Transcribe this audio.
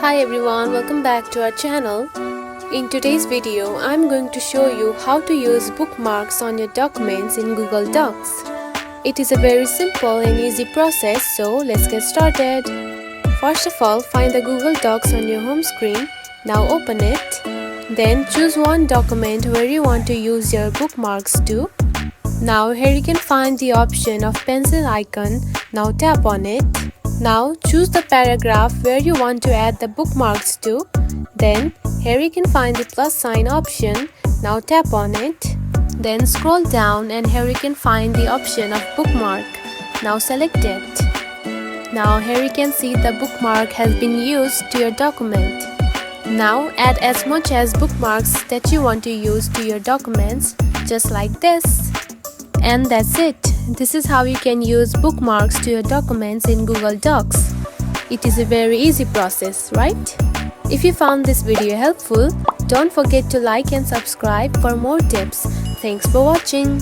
Hi everyone, welcome back to our channel. In today's video, I'm going to show you how to use bookmarks on your documents in Google Docs. It is a very simple and easy process, so let's get started. First of all, find the Google Docs on your home screen. Now open it. Then choose one document where you want to use your bookmarks to. Now here you can find the option of pencil icon. Now tap on it. Now choose the paragraph where you want to add the bookmarks to. Then here you can find the plus sign option. Now tap on it. Then scroll down and here you can find the option of bookmark. Now select it. Now here you can see the bookmark has been used to your document. Now add as much as bookmarks that you want to use to your documents, just like this. And that's it. This is how you can use bookmarks to your documents in Google Docs. It is a very easy process, right? If you found this video helpful, don't forget to like and subscribe for more tips. Thanks for watching.